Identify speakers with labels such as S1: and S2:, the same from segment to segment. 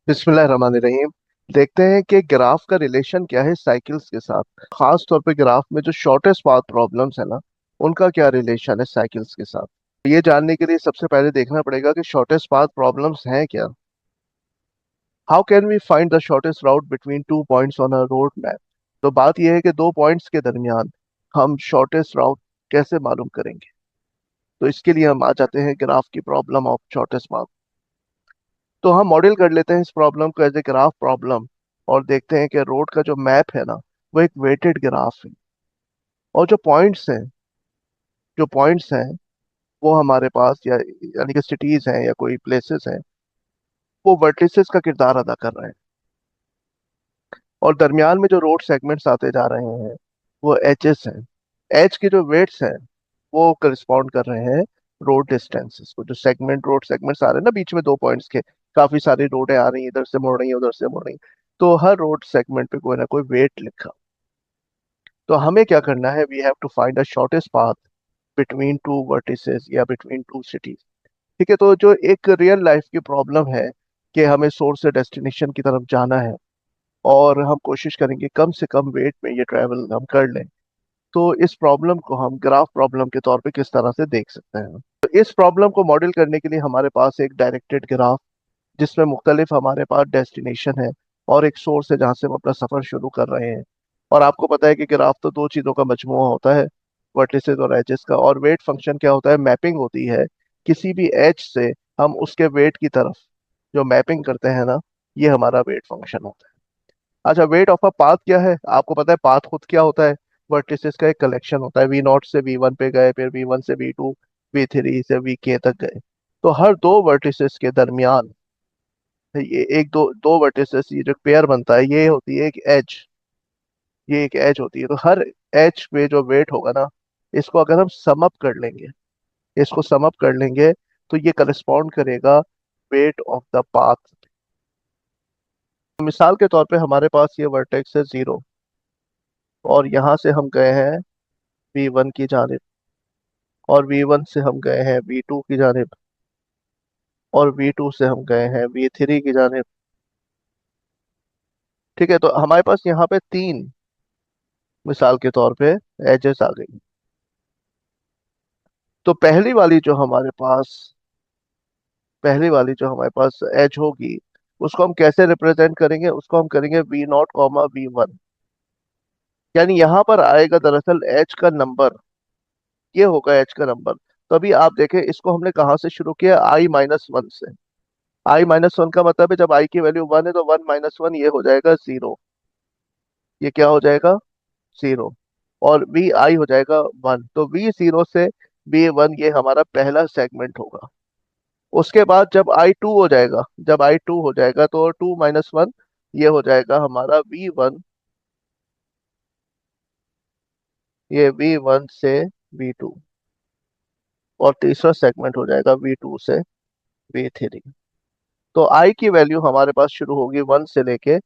S1: बिस्मिल्लाहिर्रहमानिर्रहीम। देखते हैं कि ग्राफ का रिलेशन क्या है साइकिल्स के साथ। खास तौर पे ग्राफ में जो शॉर्टेस्ट पाथ प्रॉब्लम्स है ना, उनका क्या रिलेशन है साइकिल्स के साथ। ये जानने के लिए सबसे पहले देखना पड़ेगा कि शॉर्टेस्ट पाथ प्रॉब्लम्स हैं क्या। How can we find the shortest route between two points on a road map. तो बात यह है कि दो पॉइंट्स के दरमियान हम शॉर्टेस्ट राउट कैसे मालूम करेंगे। तो इसके लिए हम आ जाते हैं ग्राफ की प्रॉब्लम ऑफ शॉर्टेस्ट पाथ। तो हम मॉडल कर लेते हैं इस प्रॉब्लम को एज ए ग्राफ प्रॉब्लम, और देखते हैं कि रोड का जो मैप है ना, वो एक वेटेड ग्राफ है। और जो पॉइंट्स हैं वो हमारे पास या यानी कि सिटीज हैं या कोई प्लेसेस हैं, वो वर्टिसेस का किरदार अदा कर रहे हैं। और दरमियान में जो रोड सेगमेंट्स आते जा रहे हैं वो एचएस हैं। एच के जो वेट्स हैं वो करस्पॉन्ड कर रहे हैं रोड डिस्टेंसेस को। जो सेगमेंट रोड सेगमेंट्स आ रहे हैं ना बीच में दो पॉइंट्स के, काफी सारी रोडें आ रही हैं, इधर से मुड़ रही हैं उधर से मुड़ रही हैं, तो हर रोड सेगमेंट पे कोई ना कोई वेट लिखा। तो हमें क्या करना है, we have to find a shortest path between two vertices या बिटवीन टू सिटीज। ठीक है, तो जो एक रियल लाइफ की प्रॉब्लम है कि हमें सोर्स से डेस्टिनेशन की तरफ जाना है और हम कोशिश करेंगे कम से कम वेट में ये ट्रैवल हम कर लें। तो इस प्रॉब्लम को हम ग्राफ प्रॉब्लम के तौर पे किस तरह से देख सकते हैं। तो इस प्रॉब्लम को मॉडल करने के लिए हमारे पास एक डायरेक्टेड ग्राफ, जिसमें मुख्तलिफ हमारे पास डेस्टिनेशन है और एक सोर्स है जहाँ से हम अपना सफर शुरू कर रहे हैं। और आपको पता है कि ग्राफ तो दो चीजों का मजमुआ होता है, वर्टिसेस और एजेस का। और वेट फंक्शन क्या होता है, मैपिंग होती है किसी भी एज से हम उसके वेट की तरफ जो मैपिंग करते हैं ना, ये हमारा वेट फंक्शन होता है। अच्छा, वेट ऑफ अ पाथ क्या है, आपको पता है पाथ खुद क्या होता है, वर्टिसेस का एक कलेक्शन होता है। V0 से V1 पे गए, फिर V1 से V2, V3 से VK तक गए। तो हर दो वर्टिसेस के दरमियान ये एक दो दो वर्टिसेस, ये जो पेयर बनता है ये होती है एक एज। ये एक एज होती है, तो हर एज पे जो वेट होगा ना, इसको अगर हम सम अप कर लेंगे, इसको सम अप कर लेंगे, तो ये करस्पॉन्ड करेगा वेट ऑफ द पाथ। मिसाल के तौर पे हमारे पास ये वर्टेक्स है 0, और यहाँ से हम गए हैं V1 की जानिब, और V1 से हम गए हैं V2 की जानिब, और V2 से हम गए हैं V3 की जानिब। ठीक है, तो हमारे पास यहाँ पे तीन, मिसाल के तौर पे, एजेस आ गई। तो पहली वाली जो हमारे पास एज होगी, उसको हम कैसे रिप्रेजेंट करेंगे, उसको हम करेंगे V0, V1। यानी यहाँ पर आएगा दरअसल एज का नंबर, ये होगा एज का नंबर। तो अभी आप देखें, इसको हमने कहाँ से शुरू किया, I-1 से। I-1 का मतलब है जब I की वैल्यू 1 है तो 1 - 1 ये हो जाएगा 0। ये क्या हो जाएगा, 0। और VI हो जाएगा 1, तो V0 से V1 ये हमारा पहला सेगमेंट होगा। उसके बाद जब I2 हो जाएगा तो 2 - 1 ये हो जाएगा हमारा V1। ये V1 से V2, और तीसरा सेगमेंट हो जाएगा V2 से V3। तो आई की वैल्यू हमारे पास शुरू होगी 1 से लेके,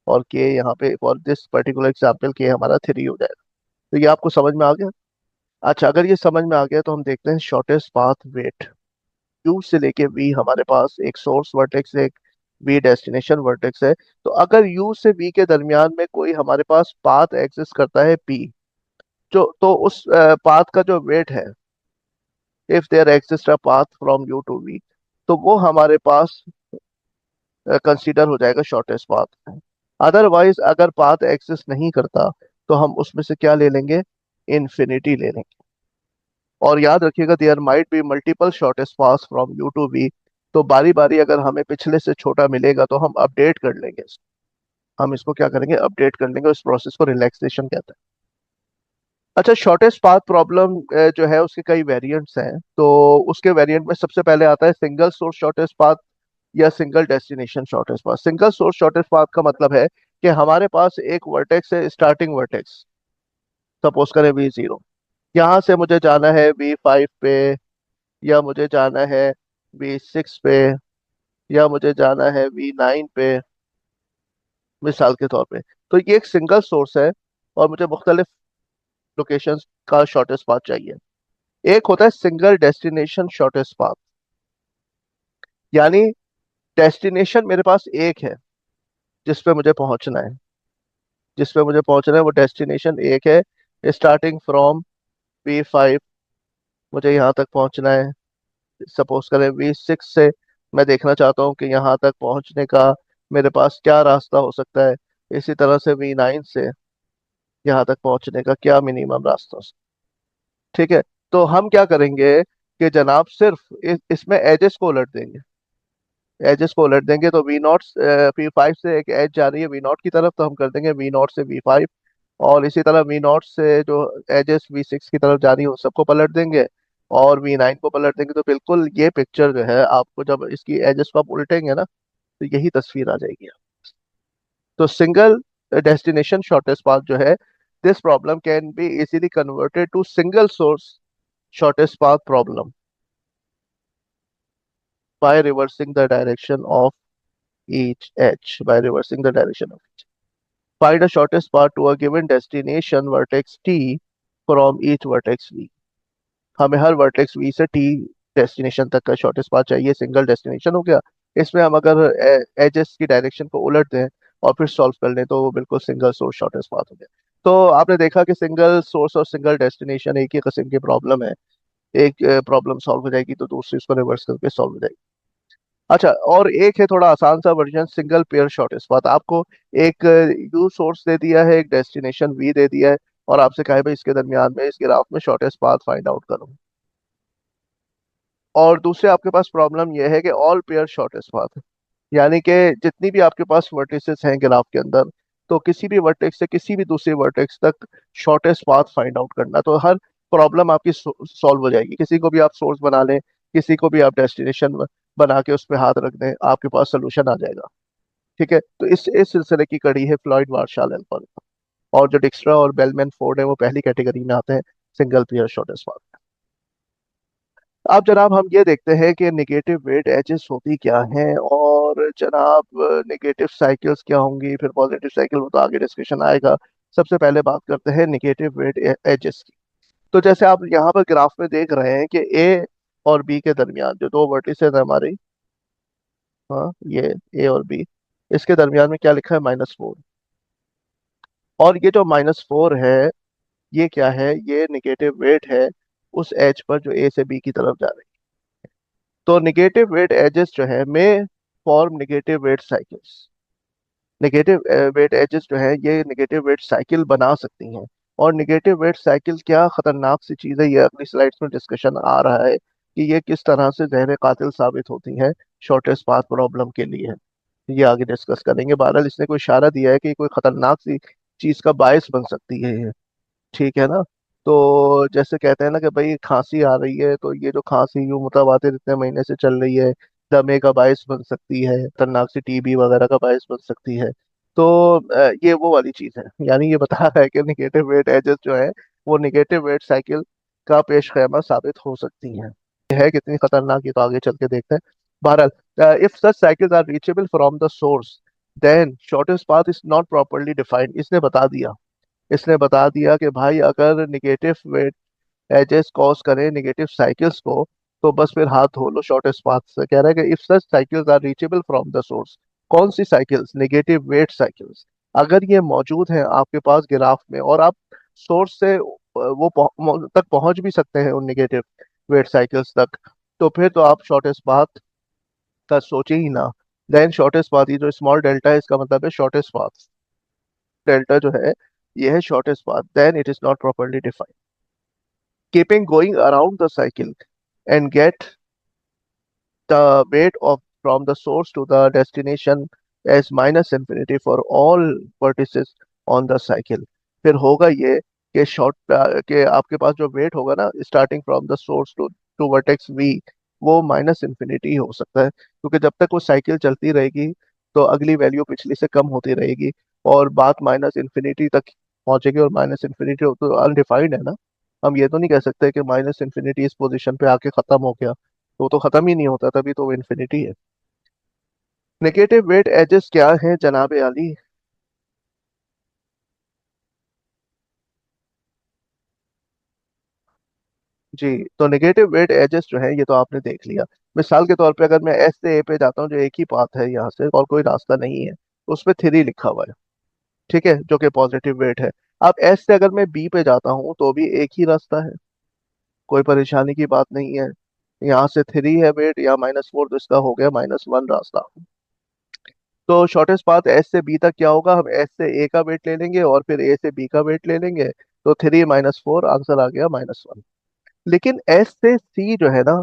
S1: और के यहाँ पे फॉर दिस पर्टिकुलर एग्जाम्पल के हमारा 3 हो जाएगा। तो ये आपको समझ में आ गया। अच्छा, अगर ये समझ में आ गया तो हम देखते हैं शॉर्टेस्ट पाथ वेट। यू से लेके वी हमारे पास एक सोर्स वर्टेक्स है, एक वी डेस्टिनेशन वर्टेक्स है। तो अगर यू से वी के दरमियान में कोई हमारे पास पाथ एग्जिस्ट करता है पी, जो तो उस पाथ का जो वेट है, if there exist a path from U to V, तो वो हमारे पास कंसीडर हो जाएगा शॉर्टेस्ट पाथ। अदरवाइज अगर पाथ एग्जिस्ट नहीं करता तो हम उसमें से क्या ले लेंगे, इन्फिनिटी ले लेंगे। और याद रखिएगा, there might be multiple shortest path from U to V. तो बारी बारी अगर हमें पिछले से छोटा मिलेगा तो हम अपडेट कर लेंगे हम इसको क्या करेंगे, अपडेट कर लेंगे। उस प्रोसेस को रिलैक्सेशन कहते हैं। अच्छा, शॉर्टेस्ट पाथ प्रॉब्लम जो है उसके कई वेरिएंट्स हैं। तो उसके वेरिएंट में सबसे पहले आता है सिंगल सोर्स शॉर्टेस्ट पाथ या single destination shortest path. Single source shortest path का मतलब है कि हमारे पास एक वर्टेक्स है, स्टार्टिंग वर्टेक्स, सपोज करें V0। यहाँ से मुझे जाना है V5 पे, या मुझे जाना है V6 पे, या मुझे जाना है V9 पे, मिसाल के तौर पे। तो ये एक सिंगल सोर्स है, और मुझे मुख्तलिफ लोकेशंस का शॉर्टेस्ट पाथ चाहिए। एक होता है सिंगल डेस्टिनेशन शॉर्टेस्ट पाथ, यानी डेस्टिनेशन मेरे पास एक है जिस पे मुझे पहुंचना है, जिस पे मुझे पहुंचना है वो डेस्टिनेशन एक है, स्टार्टिंग फ्रॉम V5 मुझे यहाँ तक पहुंचना है। सपोज करें V6 से मैं देखना चाहता हूँ कि यहाँ तक पहुंचने का मेरे पास क्या रास्ता हो सकता है। इसी तरह से V9 से यहाँ तक पहुंचने का क्या मिनिमम रास्ता हो सकता है। ठीक है, तो हम क्या करेंगे कि जनाब सिर्फ इसमें एजेस को उलट देंगे। एजेस को उलट देंगे तो V0 V5 से एक एज जा रही है V0 की तरफ, तो हम कर देंगे V0 से V5। और इसी तरह V0 से जो एजेस V6 की तरफ जा रही है वो सबको पलट देंगे और V9 को पलट देंगे। तो बिल्कुल ये पिक्चर जो है आपको जब इसकी एजेस को आप उल्टेंगे ना तो यही तस्वीर आ जाएगी। तो सिंगल डेस्टिनेशन शॉर्टेस्ट पाथ जो है, this problem can be easily converted to single source shortest path problem by reversing the direction of each edge. By reversing the direction of each. Find the shortest path to a given destination vertex T from each vertex V. हमें हर vertex V से T destination तक का shortest path चाहिए, single destination हो गया। इसमें हम अगर एजेस की डायरेक्शन को उलट दें और फिर सॉल्व कर लें तो वो बिल्कुल सिंगल सोर्स शॉर्टेस्ट पाथ हो गया। तो आपने देखा कि सिंगल सोर्स और सिंगल डेस्टिनेशन एक ही किस्म की प्रॉब्लम है। एक प्रॉब्लम सॉल्व हो जाएगी तो दूसरी उसको रिवर्स करके सॉल्व हो जाएगी। अच्छा, और एक है थोड़ा आसान सा version, single pair shortest path. आपको एक यू सोर्स दे दिया है, एक डेस्टिनेशन वी दे दिया है और आपसे कहा है भाई इसके दरमियान में इस ग्राफ में शॉर्टेस्ट पाथ फाइंड आउट करो। और दूसरे आपके पास प्रॉब्लम यह है कि ऑल पेयर शॉर्टेस्ट पाथ, यानी कि जितनी भी आपके पास वर्टिसेस हैं ग्राफ के अंदर, तो किसी भी वर्टेक्स से किसी भी दूसरे वर्टेक्स तक शॉर्टेस्ट पाथ फाइंड आउट करना। तो हर प्रॉब्लम आपकी सॉल्व हो जाएगी। किसी को भी आप सोर्स बना लें, किसी को भी आप डेस्टिनेशन बना के उस पर हाथ रख दें, आपके पास सोल्यूशन आ जाएगा। ठीक है, तो इस सिलसिले की कड़ी है फ्लॉयड मार्शल एल्गोरिथम। और जो डिक्स्ट्रा और बेलमैन फोर्ड है वो पहली कैटेगरी में आते हैं, सिंगल पेयर शॉर्टेस्ट पाथ। अब जनाब हम ये देखते हैं कि नेगेटिव वेट एजेस होती क्या हैं और जनाब नेगेटिव साइकिल्स क्या होंगी, फिर पॉजिटिव साइकिल, वो तो आगे डिस्कशन आएगा। सबसे पहले बात करते हैं नेगेटिव वेट एजेस की। तो जैसे आप यहाँ पर ग्राफ में देख रहे हैं कि ए और बी के दरमियान जो दो वर्टिसेस है हमारी, हाँ ये ए और बी, इसके दरमियान में क्या लिखा है -4। और ये जो -4 है ये क्या है, ये निगेटिव वेट है उस एज पर जो ए से बी की तरफ जा रही है। तो निगेटिव वेट एजेस जो है में form negative weight cycles. Negative weight edges जो है ये निगेटिव वेट साइकिल बना सकती हैं। और निगेटिव वेट साइकिल क्या खतरनाक सी चीज़ है, ये अगली स्लाइड्स में डिस्कशन आ रहा है कि ये किस तरह से जहर कातिल साबित होती हैं शॉर्टेस्ट पाथ प्रॉब्लम के लिए। ये आगे डिस्कस करेंगे। बहरहाल इसने कोई इशारा दिया है कि कोई खतरनाक सी चीज़ का बायस बन सकती है ये। ठीक है ना। तो जैसे कहते हैं ना कि भाई खांसी आ रही है तो ये जो खांसी यूं मुतवातिर इतने महीने से चल रही है, दमे का बायस बन सकती है, खतरनाक सी टीबी वगैरह का बायस बन सकती है। तो ये वो वाली चीज है। यानी ये बता रहा है कि निगेटिव वेट एजेस जो है वो निगेटिव वेट साइकिल का पेश खैमा साबित हो सकती हैं। ये है कितनी खतरनाक, ये तो आगे चल के देखते हैं। बहरहाल if such cycles are reachable from the source then shortest path is not properly defined. इसने बता दिया, इसने बता दिया कि भाई अगर निगेटिव वेट एजेस कॉज करें निगेटिव साइकिल्स को तो बस फिर हाथ धो लो शॉर्टेस्ट पाथ से। कह रहा है कि if such cycles are reachable from the source, कौन सी साइकिल्स, नेगेटिव वेट साइकिल्स, अगर ये मौजूद हैं आपके पास ग्राफ में और आप सोर्स से वो तक पहुंच भी सकते हैं उन नेगेटिव वेट साइकिल्स तक, तो फिर तो आप शॉर्टेस्ट पाथ का सोचे ही ना। देन शॉर्टेस्ट पाथ, ये जो स्मॉल डेल्टा है इसका मतलब है शॉर्टेस्ट पाथ। डेल्टा जो है ये है shortest path, then it is not properly defined. Keeping going around the cycle and get the weight of from the source to the destination as minus infinity for all vertices on the cycle. फिर होगा ये कि कि आपके पास जो weight होगा ना starting from the source to vertex V, वो माइनस इन्फिनिटी हो सकता है क्योंकि जब तक वो साइकिल चलती रहेगी तो अगली वैल्यू पिछली से कम होती रहेगी और बात माइनस इन्फिनिटी तक पहुंचेगी। और माइनस इन्फिनिटी तो अनडिफाइंड है ना। हम ये तो नहीं कह सकते कि माइनस इन्फिनिटी इस पोजीशन पे आके खत्म हो गया, तो वो तो खत्म ही नहीं होता, तभी तो वो इन्फिनिटी है। नेगेटिव वेट एजेस क्या है जनाब आली? जी, तो नेगेटिव वेट एजेस जो है ये तो आपने देख लिया। मिसाल के तौर पे अगर मैं एस से ए पे जाता हूँ, जो एक ही पाथ है यहाँ से और कोई रास्ता नहीं है, तो उसमें 3 लिखा हुआ है, ठीक है, जो कि पॉजिटिव वेट है। अब एस से अगर मैं बी पे जाता हूँ तो भी एक ही रास्ता है, कोई परेशानी की बात नहीं है। यहाँ से 3 है वेट, या -4, तो इसका हो गया -1 रास्ता। तो शॉर्टेस्ट पाथ एस से बी तक क्या होगा, हम एस से ए का वेट ले लेंगे और फिर ए से बी का वेट ले लेंगे। तो 3 - 4, आंसर आ गया -1। लेकिन एस से सी जो है ना,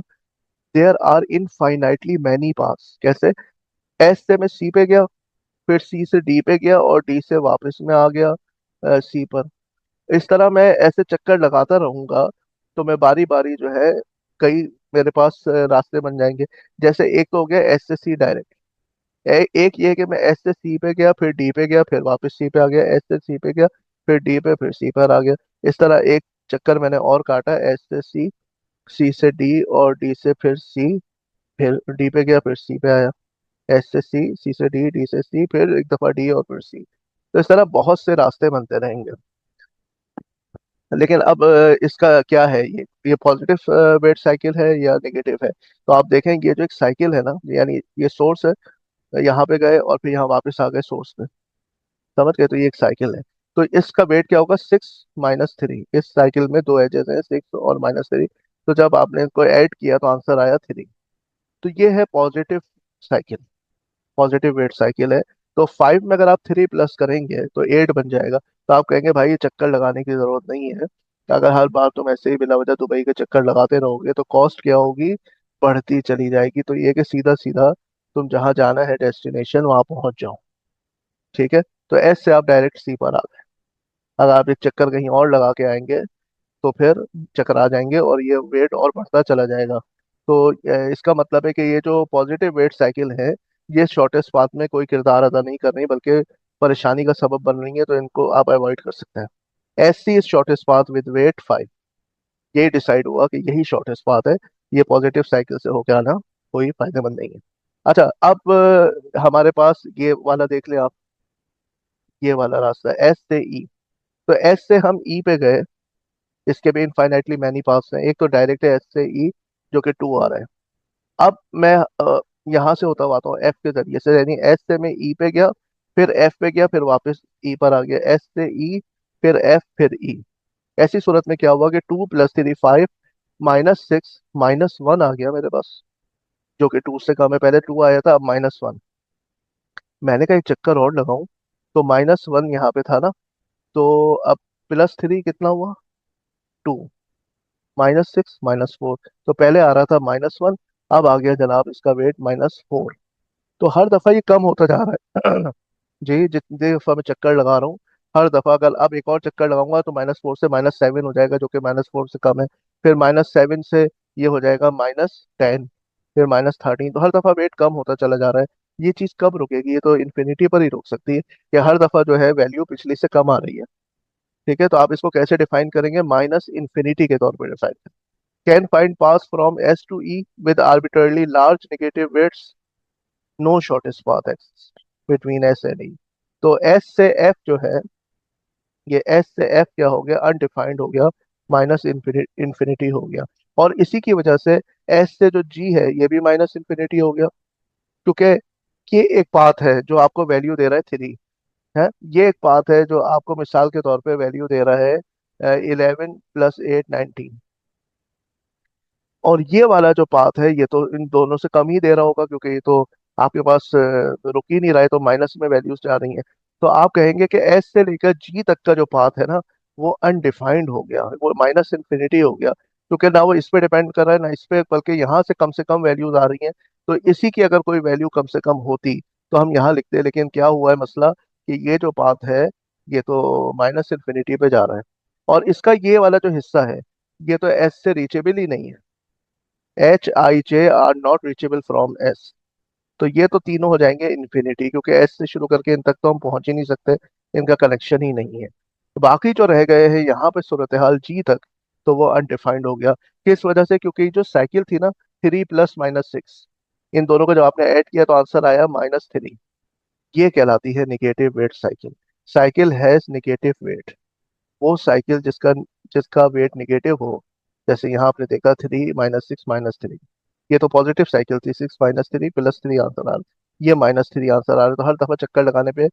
S1: there are infinitely many paths. कैसे? एस से मैं सी पे गया, फिर सी से डी पे गया और डी से वापस में आ गया सी पर। इस तरह मैं ऐसे चक्कर लगाता रहूंगा, तो मैं बारी बारी जो है, कई मेरे पास रास्ते बन जाएंगे। जैसे एक तो हो गया एस से सी डायरेक्ट, एक ये है कि मैं एस से सी पे गया, फिर डी पे गया, फिर वापस सी पे आ गया, एस से सी पे गया, फिर डी पे, फिर सी पर आ गया। इस तरह एक चक्कर मैंने और काटा, एस से सी, सी से डी और डी से फिर सी, फिर डी पे गया, फिर सी पे आया। एस से सी, सी से डी, डी से सी, फिर एक दफा डी और फिर सी। तो इस तरह बहुत से रास्ते बनते रहेंगे। लेकिन अब इसका क्या है, ये पॉजिटिव वेट साइकिल है या नेगेटिव है? तो आप देखेंगे ये जो एक साइकिल है ना, यानी ये सोर्स है, यहाँ पे गए और फिर यहाँ वापस आ गए सोर्स में, समझ गए? तो ये एक साइकिल है। तो इसका वेट क्या होगा, 6 - 3। इस साइकिल में दो एजेस हैं, 6 और -3। तो जब आपने इनको ऐड किया तो आंसर आया 3। तो ये है positive cycle, positive weight cycle है। तो 5 में अगर आप 3 प्लस करेंगे तो 8 बन जाएगा। तो आप कहेंगे भाई ये चक्कर लगाने की जरूरत नहीं है, अगर हर बार तुम ऐसे ही बिना वजह दुबई के चक्कर लगाते रहोगे तो कॉस्ट क्या होगी, बढ़ती चली जाएगी। तो ये कि सीधा सीधा तुम जहाँ जाना है डेस्टिनेशन वहां पहुंच जाओ, ठीक है। तो एस से आप डायरेक्ट सी पर आ गए। अगर आप एक चक्कर कहीं और लगा के आएंगे तो फिर चक्कर आ जाएंगे और ये वेट और बढ़ता चला जाएगा। तो इसका मतलब है कि ये जो पॉजिटिव वेट साइकिल है, ये शॉर्टेस्ट पाथ में कोई किरदार अदा नहीं कर रही, बल्कि परेशानी का सबब बन रही है। तो इनको आप अवॉइड कर सकते हैं। S C is shortest path with weight 5। ये डिसाइड हुआ कि यही शॉर्टेस्ट पाथ है, ये पॉजिटिव साइकिल से होकर आना कोई फायदेमंद नहीं है। अच्छा, अब हमारे पास ये वाला देख ले आप, ये वाला रास्ता एस से ई। तो एस से हम ई पे गए, इसके भी इनफाइनाइटली मैनी पाथ्स हैं। एक तो डायरेक्ट है एस से ई, जो कि 2 आ रहा है। अब मैं यहाँ से होता हुआ आता हूँ एफ के जरिए से, यानी एस से मैं ई पे गया, फिर एफ पे गया, फिर वापस ई पर आ गया, एस से ई, फिर एफ, फिर ई। ऐसी सूरत में क्या हुआ कि 2 + 3 5, -6, -1 आ गया मेरे पास, जो कि 2 से कम है। पहले 2 आया था, अब -1। मैंने कहा एक चक्कर और लगाऊं, तो -1 यहाँ पे था ना, तो अब +3 कितना हुआ, 2, -6, -4। तो पहले आ रहा था -1, अब आ गया जनाब इसका वेट -4। तो हर दफा ये कम होता जा रहा है। जी, जितनी दफा मैं चक्कर लगा रहा हूँ, हर दफा अगर अब एक और चक्कर लगाऊंगा तो -4 से -7 हो जाएगा, जो कि -4 से कम है। फिर -7 से ये हो जाएगा -10, फिर -13। तो हर दफा वेट कम होता चला जा रहा है। ये चीज कब रुकेगी? ये तो इन्फिनिटी पर ही रुक सकती है, कि हर दफा जो है वैल्यू पिछली से कम आ रही है। ठीक है, तो आप इसको कैसे डिफाइन करेंगे? -इन्फिनिटी के तौर पर define. Can find path from s to e with arbitrarily large negative weights, no shortest path exist between s and e. तो एस से एफ जो है, ये एस से एफ क्या हो गया, अनडिफाइंड हो गया, -इन्फिनिटी हो गया। और इसी की वजह से एस से जो जी है ये भी -इन्फिनिटी हो गया, क्योंकि ये एक पाथ है जो आपको वैल्यू दे रहा है 3 है। ये एक पाथ है जो आपको मिसाल के तौर पे वैल्यू दे रहा है 11 + 8 19। और ये वाला जो पाथ है ये तो इन दोनों से कम ही दे रहा होगा, क्योंकि ये तो आपके पास रुक ही नहीं रहा है, तो माइनस में वैल्यूज जा रही हैं। तो आप कहेंगे कि एस से लेकर जी तक का जो पाथ है ना, वो अनडिफाइंड हो गया, वो -इन्फिनिटी हो गया, क्योंकि ना वो इस पे डिपेंड कर रहा है ना इस पे, बल्कि यहाँ से कम वैल्यूज आ रही हैं। तो इसी की अगर कोई वैल्यू कम से कम होती तो हम यहाँ लिखते। लेकिन क्या हुआ है मसला, कि ये जो पाथ है ये तो -इन्फिनिटी पे जा रहा है, और इसका ये वाला जो हिस्सा है ये तो एस से रीचेबल ही नहीं है। H I J are not reachable from S. तो ये तो तीनों हो जाएंगे इन्फिनिटी, क्योंकि एस से शुरू करके इन तक तो हम पहुंच ही नहीं सकते, इनका कनेक्शन ही नहीं है। तो बाकी जो रह गए हैं यहाँ पे सूरत हाल जी तक, तो वो अनडिफाइंड हो गया। किस वजह से? क्योंकि जो साइकिल थी ना, 3 + -6, इन दोनों को जब आपने ऐड किया तो आंसर आया -3। ये कहलाती है negative weight cycle. Cycle has negative weight. वो साइकिल जिसका जिसका वेट निगेटिव हो, जैसे यहाँ आपने देखा 3 - 6 - 3, ये तो पॉजिटिव साइकिल थी, 6 - 3 +3 आंसर आ रहा, ये -3 आंसर आ रहा है, तो हर दफा चक्कर लगाने पे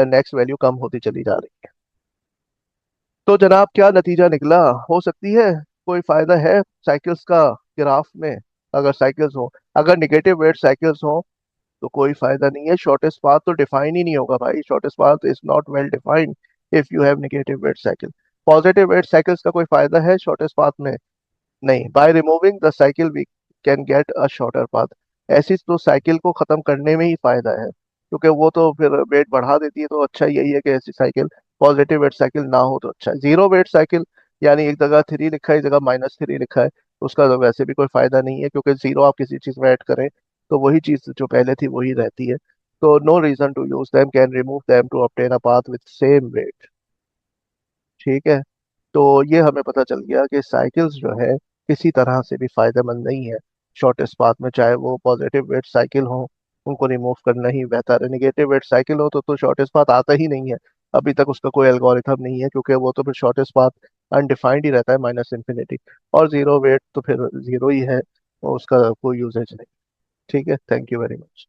S1: नेक्स्ट वैल्यू कम होती चली जा रही है। तो जनाब क्या नतीजा निकला? हो सकती है कोई फायदा है साइकिल्स का ग्राफ में? अगर साइकिल्स हो, अगर निगेटिव वेट साइकिल्स हो तो कोई फायदा नहीं है। शॉर्टेस्ट पाथ तो डिफाइन ही नहीं होगा भाई, shortest path is not well defined if you have negative weight cycle. Positive weight cycles का कोई फायदा है शॉर्टेस्ट पाथ में? नहीं। By removing the cycle we can get a shorter path. ऐसी तो साइकिल को खत्म करने में ही फायदा है, क्योंकि वो तो फिर वेट बढ़ा देती है। तो अच्छा यही है कि ऐसी साइकिल, पॉजिटिव वेट साइकिल ना हो तो अच्छा है। जीरो वेट साइकिल यानी एक जगह 3 लिखा है, एक जगह -3 लिखा है, तो उसका तो वैसे भी कोई फायदा नहीं है, क्योंकि जीरो आप किसी चीज में ऐड करें तो वही चीज जो पहले थी वही रहती है। तो no reason to use them, can remove them to obtain a path with same weight। ठीक है। तो ये हमें पता चल गया कि साइकिल्स जो है किसी तरह से भी फायदेमंद नहीं है शॉर्टेस्ट पाथ में, चाहे वो पॉजिटिव वेट साइकिल हो, उनको रिमूव करना ही बेहतर है। निगेटिव वेट साइकिल हो तो शॉर्टेस्ट पाथ आता ही नहीं है। अभी तक उसका कोई एल्गोरिथम नहीं है, क्योंकि वो तो फिर शॉर्टेस्ट पाथ अनडिफाइंड ही रहता है, -इंफिनिटी। और जीरो वेट तो फिर जीरो ही है, और उसका कोई यूजेज नहीं। ठीक है, थैंक यू वेरी मच।